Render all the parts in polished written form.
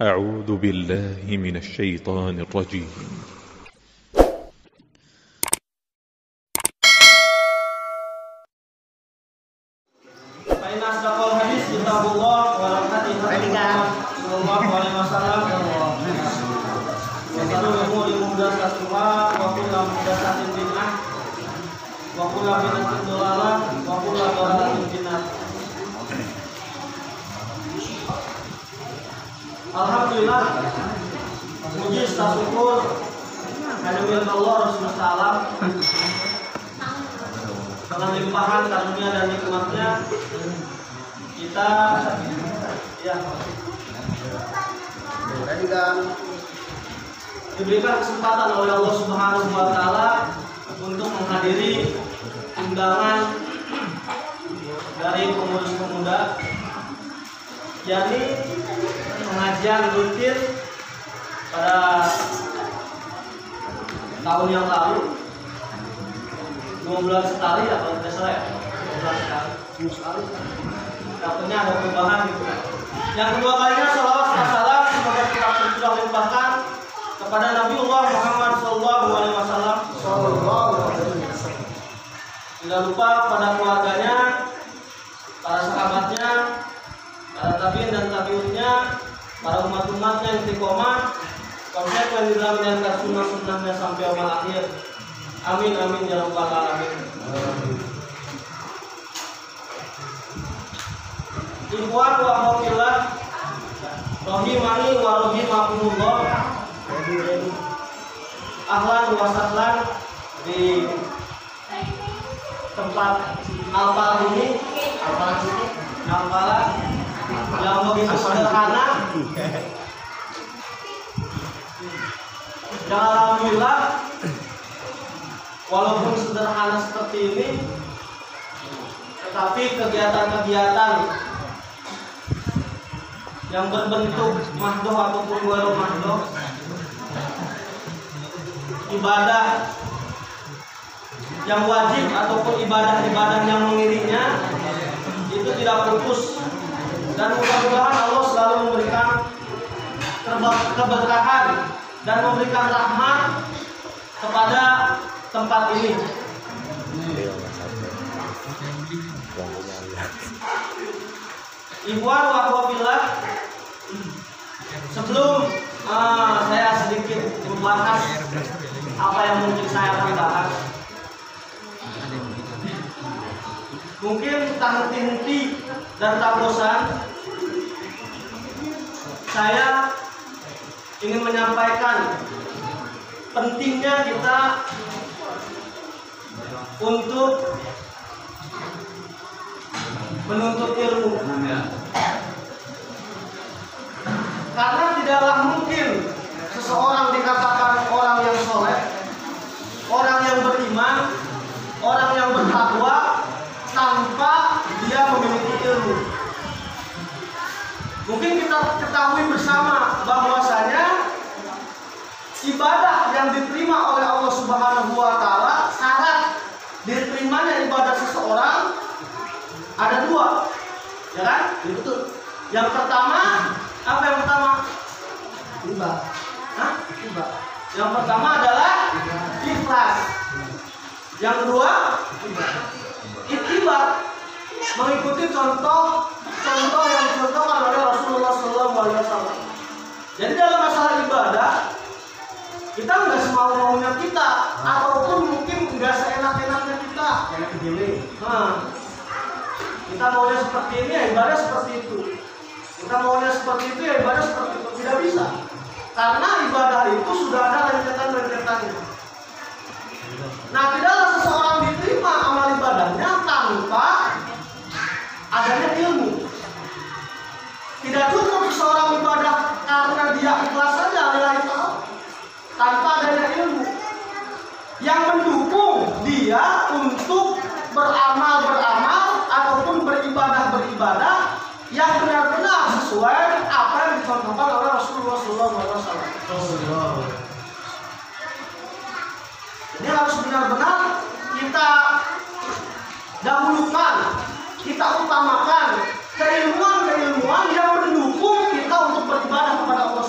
أعوذ بالله من الشيطان الرجيم. فإن أصدق الحديث كتاب الله وخير الهدي صلى الله عليه وسلم وشر الأمور محدثاتها وكل محدثة بدعة وكل بدعة ضلالة وكل ضلالة في النار. Alhamdulillah, puji syukur hanya milik Allah Subhanahu wa taala. Dengan limpahan karunia dan nikmatnya kita diberikan kesempatan oleh Allah Subhanahu wa taala untuk menghadiri undangan dari pengurus pemuda, yakni pengajian rutin pada tahun yang lalu 2 bulan sekali ya kalau tidak salah ya, 2 bulan sekali. Katanya ada perubahan gitu kan. Yang kedua kalinya shalawat dan salam semoga kita sudah limpahkan kepada Nabiullah Muhammad SAW. Tidak lupa pada keluarganya, para sahabatnya, para tabiin dan tabiutnya, para umat-umatnya yang istiqomah, konsekuen di dalam menjalankan sunnah-sunnahnya sampai amal akhir. Amin amin ya rabbal alamin. Ikhwan wa akhwat rahimani wa rahimakumullah. Ahlan wa sahlan di tempat Alpala ini, Alpala yang begitu sederhana. Dan alhamdulillah, walaupun sederhana seperti ini, tetapi kegiatan-kegiatan yang berbentuk mahdoh ataupun walau mahdoh, ibadah yang wajib ataupun ibadah-ibadah yang mengiringnya itu tidak putus, dan mudah-mudahan Allah selalu memberikan keberkahan dan memberikan rahmat kepada tempat ini. Ikhwan wa akhwat, sebelum saya sedikit membahas apa yang mungkin saya akan bahas, mungkin tak henti-henti dan tak bosan, saya ingin menyampaikan pentingnya kita untuk menuntut ilmu. Karena tidaklah mungkin seseorang dikatakan orang yang soleh, orang yang beriman, orang yang bertakwa tanpa dia memiliki ilmu. Mungkin kita ketahui bersama bahwasanya ibadah yang diterima oleh Allah Subhanahu wa taala, syarat diterimanya ibadah seseorang ada 2. Ya kan? Ya, betul. Yang pertama, apa yang pertama? Ibadah. Ibadah. Yang pertama adalah ikhlas. Yang kedua, ittiba, mengikuti contoh yang dicontohkan oleh Rasulullah SAW. Jadi dalam masalah ibadah, kita nggak semau-maunya kita, ataupun mungkin nggak seenak-enaknya kita. Kita maunya seperti ini, ya ibadah seperti itu. Kita maunya seperti itu, ya ibadah seperti itu. Tidak bisa, karena ibadah itu sudah ada rentetan-rentetannya. Nah, tidaklah seseorang diterima amal ibadahnya tanpa adanya ilmu. Tidak cukup seseorang ibadah karena dia ikhlas saja lillahi ta'ala, tanpa adanya ilmu yang mendukung dia untuk beramal ataupun beribadah yang benar-benar sesuai apa yang dicontohkan oleh Rasulullah SAW. Ini harus benar-benar kita dahulukan, kita utamakan keilmuan yang mendukung kita untuk beribadah kepada Allah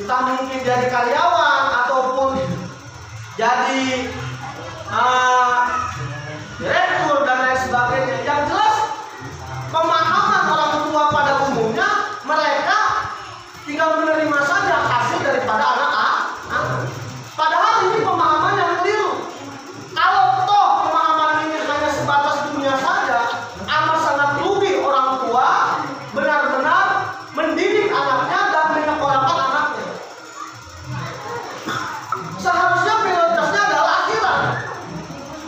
entah mungkin jadi karyawan ataupun jadi direktur dan lain sebagainya. Yang jelas pemahaman orang tua pada umumnya mereka tinggal menerima saja hasil daripada anak-anak. Padahal ini pemahaman yang keliru. Kalau toh pemahaman ini hanya sebatas dunia saja, amat sangat rugi orang tua benar-benar mendidik anaknya dan menyekolahkan anaknya. Seharusnya prioritasnya adalah akhirat.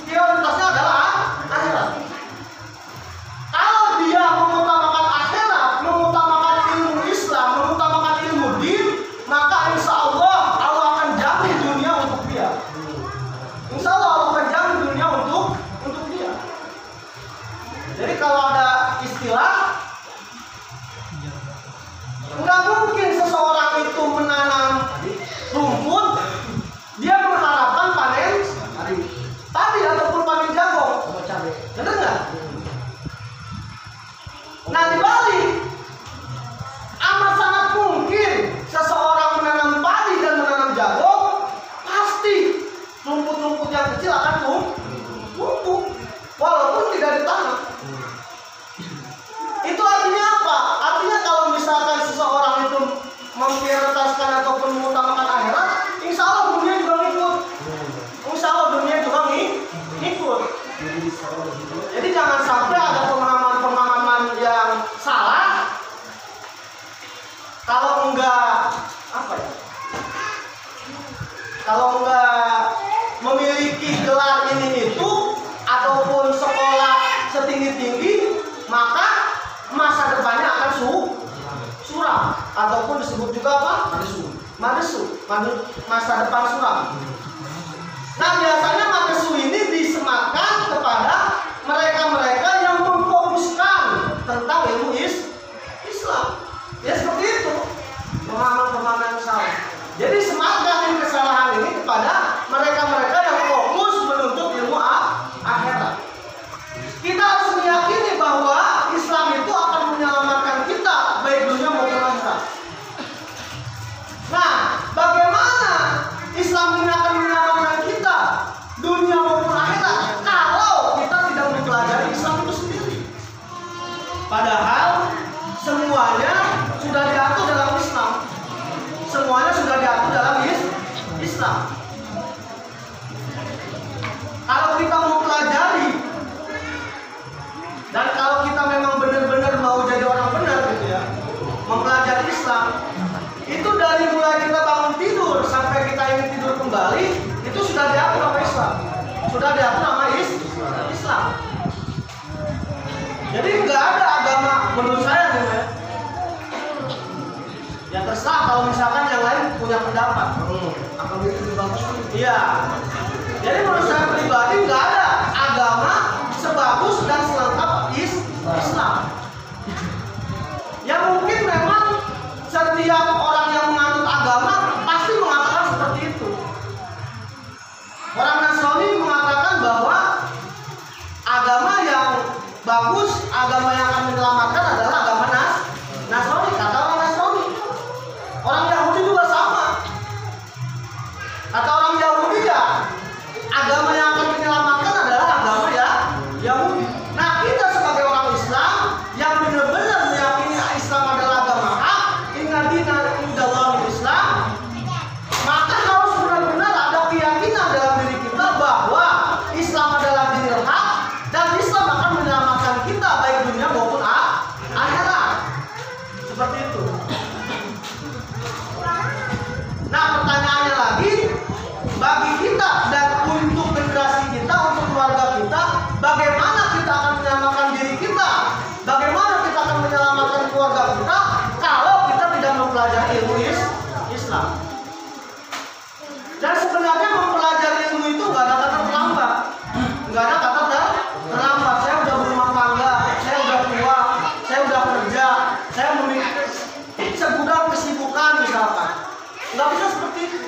Prioritasnya adalah akhirat. Kalau dia mengutamakan akhirat, mengutamakan ilmu Islam, mengutamakan ilmu din, maka insya Allah Allah akan jamin dunia untuk dia. Insya Allah Allah akan jamin dunia untuk dia. Jadi kalau ada istilah, nggak mungkin seseorang itu menanam rumput dia mengharapkan panen padi ataupun panen jagung. Benar nggak? Nah dibalik, amat sangat mungkin seseorang menanam padi dan menanam jagung, pasti rumput-rumput yang kecil akan tumbuh walaupun tidak ditanam. Itu artinya apa? Artinya kalau misalkan seseorang itu memprioritaskan ataupun mengutamakan akhirat, insya Allah dunia juga ngikut. Insya Allah dunia juga ngikut. Jadi jangan sampai ada pemahaman-pemahaman yang salah. Kalau enggak kalau enggak memiliki gelar ini itu ataupun sekolah setinggi-tinggi, maka masa depannya akan suram ataupun disebut juga apa? Madesu. Masa depan suram. Nah biasanya madesu ini disematkan kepada mereka-mereka yang memfokuskan tentang ilmu Islam. Ya seperti itu pemahaman-pemahaman salah. Jadi sematkan kesalahan ini kepada mereka-mereka yang fokus menuntut ilmu akhirat. Kita harus meyakini bahwa Islam itu akan menyelamatkan kita baik dunia maupun akhirat. Nah, bagaimana Islam ini akan menyelamatkan kita dunia maupun akhirat kalau kita tidak mempelajari Islam itu sendiri? Padahal semuanya sudah diatur dalam Islam. Semuanya sudah diatur dalam Islam. Kalau kita mau pelajari dan kalau kita memang benar-benar mau jadi orang benar gitu ya, mempelajari Islam, itu dari mulai kita bangun tidur sampai kita ingin tidur kembali, itu sudah diatur sama Islam. Sudah diatur sama Islam. Jadi nggak ada agama menurut saya nih ya. Ya terserah kalau misalkan yang lain punya pendapat. Agama itu lebih bagus. Iya. Jadi menurut saya pribadi nggak ada agama sebagus dan selengkap Islam. Ya mungkin memang setiap orang yang menganut agama pasti mengatakan seperti itu. Orang Nasrani mengatakan bahwa agama yang bagus, agama yang akan menyelamatkan adalah agama Nasrani. Kata orang Nasrani. Orang Yahudi juga sama. Kata orang Yahudi ya, agama yang akan menyelamatkan adalah agama ya Yahudi. Nah kita sebagai orang Islam yang benar-benar meyakini Islam adalah agama hak, inna dina indallahi Islam, maka harus benar-benar ada keyakinan dalam diri kita bahwa Islam adalah dinul hak dan Islam akan menyelamatkan kita baik dunia maupun akhirat. Seperti itu. Nah pertanyaannya lagi, bagi kita dan untuk generasi kita, untuk keluarga kita, bagaimana kita akan menyelamatkan diri kita? Bagaimana kita akan menyelamatkan keluarga kita kalau kita tidak mempelajari ilmu Islam? Dan sebenarnya mempelajari ilmu itu nggak ada kata terlambat. Nggak ada kata terlambat. Saya udah berumah tangga, saya udah tua, saya udah kerja, saya memiliki segudang kesibukan misalkan. Nggak bisa seperti itu.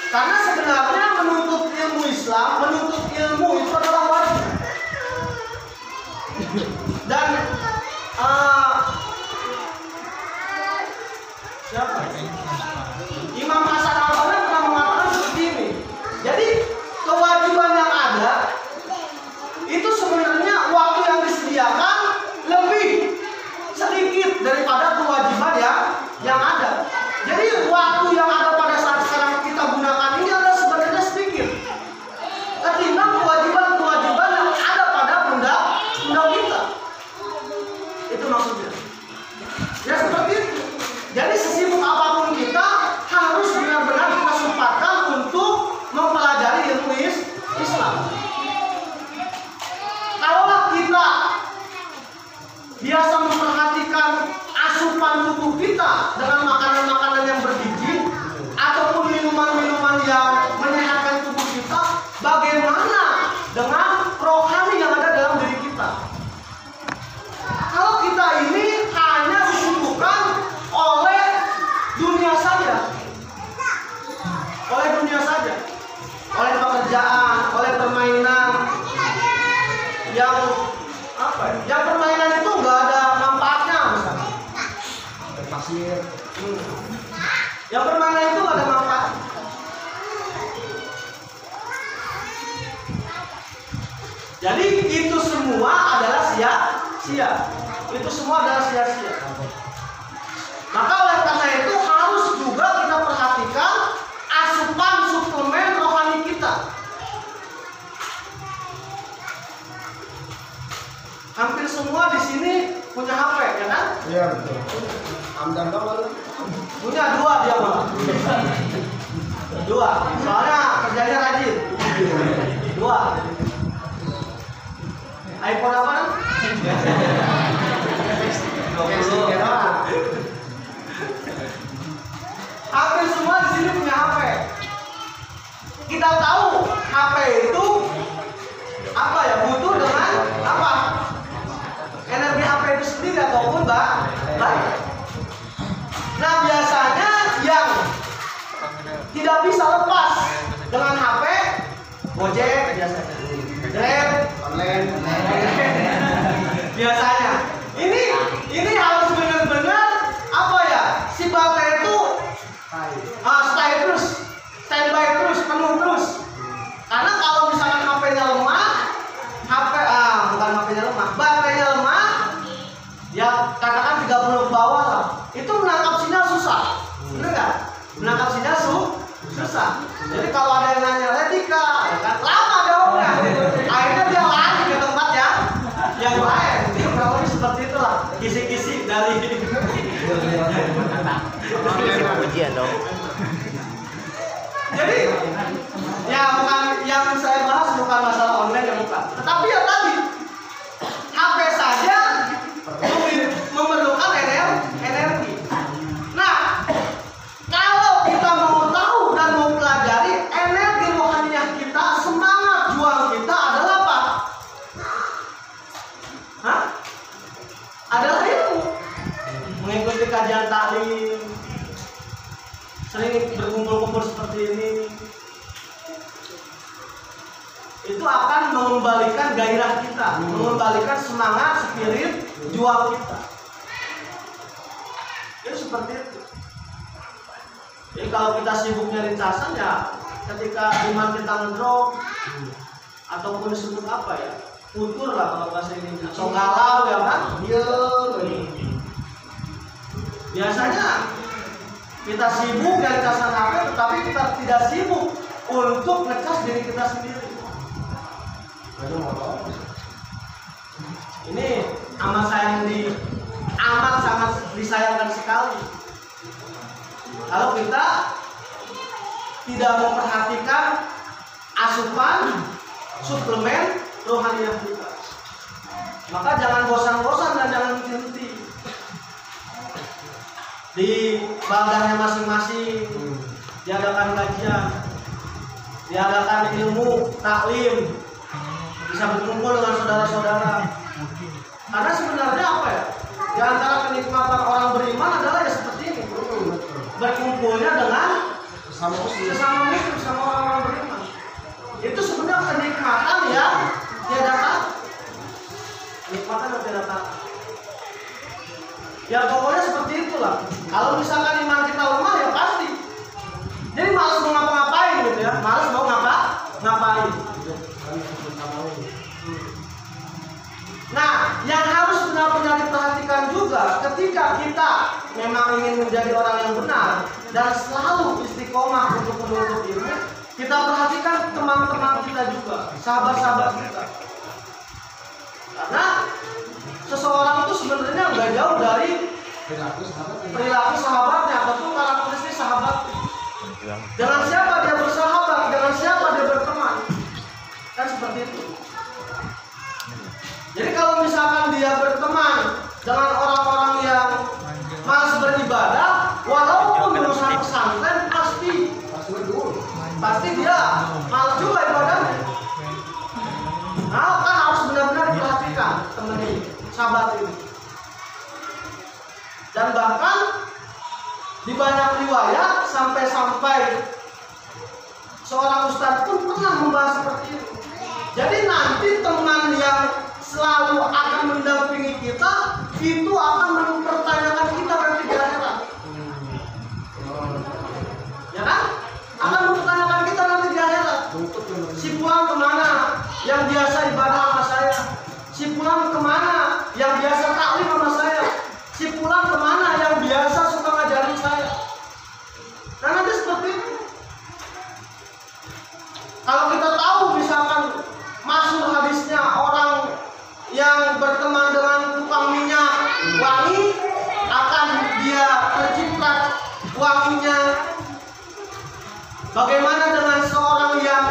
Karena sebenarnya menuntut ilmu Islam, menuntut ilmu itu adalah wajib. Dan siapa? biasa memperhatikan asupan tubuh kita dengan makanan-makanan yang bergizi ataupun minuman-minuman yang menyehatkan tubuh kita, bagaimana dengan rohani yang ada dalam diri kita? Kalau kita ini hanya disibukkan oleh dunia saja, oleh pekerjaan, oleh permainan yang yang permainan itu nggak ada manfaatnya, misalnya pasir. Yang permainan itu nggak ada manfaat. Jadi itu semua adalah sia-sia. Itu semua adalah sia-sia. Maka oleh karena itu harus juga kita perhatikan asupan suplemen rohani kita. Hampir semua di sini punya HP, ya kan? Iya betul. Amdan dong. Punya 2 dia malah. 2. Soalnya kerjanya rajin. 2. iPhone apa? 20. Hampir semua di sini punya HP. Kita tahu HP itu apa ya? Butuh dengan apa? Energi HP itu sendiri ataupun baterai. Nah, biasanya yang tidak bisa lepas dengan HP, Gojek biasanya, Grab, online. Biasanya. Ini harus benar-benar apa ya? Si baterai itu standby terus, penuh terus. Karena kalau misalkan HP-nya lemah, baterainya lemah, ya katakan 30 ke bawah lah, itu menangkap sinyal susah, bener nggak? Menangkap sinyal susah. Jadi kalau ada yang nanya Redika, ya kan lama jawabnya, akhirnya dia lari ke tempat yang lain. Ini kurang lebih seperti itulah kisi-kisi dari ujian dong. Jadi ya bukan yang saya bahas bukan masalah online, yang bukan, tetapi ya tadi HP saja memerlukan energi. Nah, kalau kita mau tahu dan mau pelajari energi rohaniah kita, semangat juang kita adalah apa? Adalah ilmu. Mengikuti kajian taklim, sering berkumpul-kumpul seperti ini, itu akan mengembalikan gairah kita, mengembalikan semangat, spirit, juang kita. Itu seperti itu. Jadi kalau kita sibuk nyari casan, ya ketika iman kita ngedrop ataupun disebut apa ya, futur lah kalau bahasa Indonesia, atau galau ya kan, biasanya kita sibuk nyari casan HP, tetapi kita tidak sibuk untuk ngecas diri kita sendiri. Ini amat sangat disayangkan sekali kalau kita tidak memperhatikan asupan suplemen rohaniah kita. Maka jangan bosan-bosan dan jangan henti-henti di baldahnya masing-masing. Diadakan kajian, diadakan ilmu taklim, bisa berkumpul dengan saudara-saudara. Karena sebenarnya apa ya? Di antara kenikmatan orang beriman adalah ya seperti ini, berkumpulnya dengan sesama muslim, bersama orang-orang beriman. Itu sebenarnya kenikmatan yang tiada kata. Kenikmatan yang tiada kata. Ya pokoknya seperti itulah. Kalau misalkan iman kita lemah, ya pasti. Jadi malas mau ngapa-ngapain gitu ya, malas mau ngapain. Nah, yang harus benar-benar diperhatikan juga ketika kita memang ingin menjadi orang yang benar dan selalu istiqomah untuk menuntut ilmu, kita perhatikan teman-teman kita juga, sahabat-sahabat kita. Karena seseorang itu sebenarnya nggak jauh dari perilaku sahabatnya ataupun karakteristik sahabatnya. Dengan siapa dia bersahabat, dengan siapa dia berteman, kan seperti itu. Jadi kalau misalkan dia berteman dengan orang-orang yang malas beribadah, walaupun lulusan pesantren pasti dia malas juga ibadahnya. Nah, kan harus benar-benar diperhatikan teman ini, sahabat ini. Dan bahkan di banyak riwayat sampai seorang ustadz pun pernah membahas seperti itu. Jadi nanti teman yang selalu akan mendampingi kita itu akan mempertanyakan kita nanti di akhirat. Ya kan? Akan mempertanyakan kita nanti di akhirat. Si pulang kemana yang biasa ibadah sama saya? Si pulang kemana yang biasa taklim sama saya? Si pulang kemana yang biasa suka ngajarin saya? Nah nanti seperti itu. Kalau kita tahu misalkan masuk hadisnya orang yang berteman dengan tukang minyak wangi akan dia terciprat wanginya. Bagaimana dengan seorang yang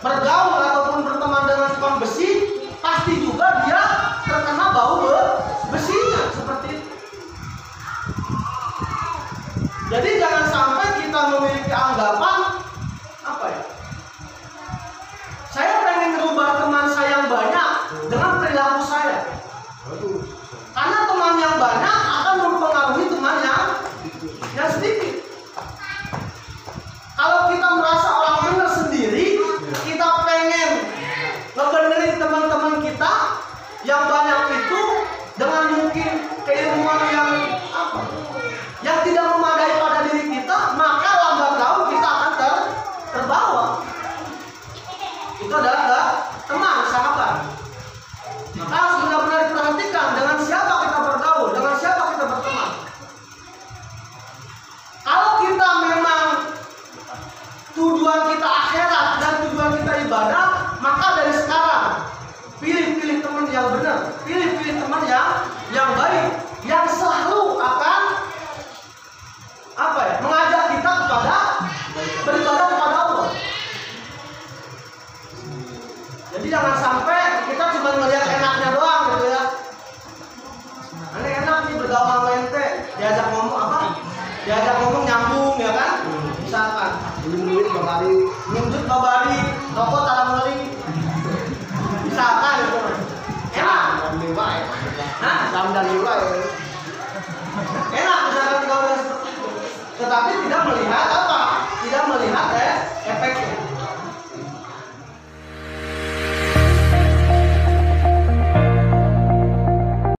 bergaul ataupun berteman dengan tukang besi, pasti juga dia terkena bau besinya seperti itu. Jadi jangan sampai kita memiliki anggapan apa ya? Saya pengen merubah teman saya yang banyak dengan perilaku saya. Karena teman yang banyak akan mempengaruhi teman yang sedikit. Kalau kita merasa orang benar sendiri, kita pengen ngebenerin teman-teman kita yang banyak itu dengan mungkin keilmuan yang apa? Yang tidak memadai pada diri kita, maka lambat laun kita akan terbawa. Itu adalah teman, sahabat. Maka harus benar-benar diperhatikan dengan siapa kita bergaul, dengan siapa kita berteman. Kalau kita memang tujuan kita akhirat dan tujuan kita ibadah, maka dari sekarang pilih-pilih teman yang benar, pilih-pilih teman yang baik, yang selalu akan apa ya, mengajak kita kepada beribadah kepada Allah. Jadi jangan sampai kita cuma melihat enaknya doang gitu ya. Ini enak nih bergaul sama ente, diajak ngomong apa? Diajak ngomong nyambung ya kan? Misalkan Minum babari, nyunjut babari, rokok taruh meling. Misalkan itu enak. dan dewa ya. Hah? Dan dewa ya. Enak misalkan bergaul seperti itu. Tetapi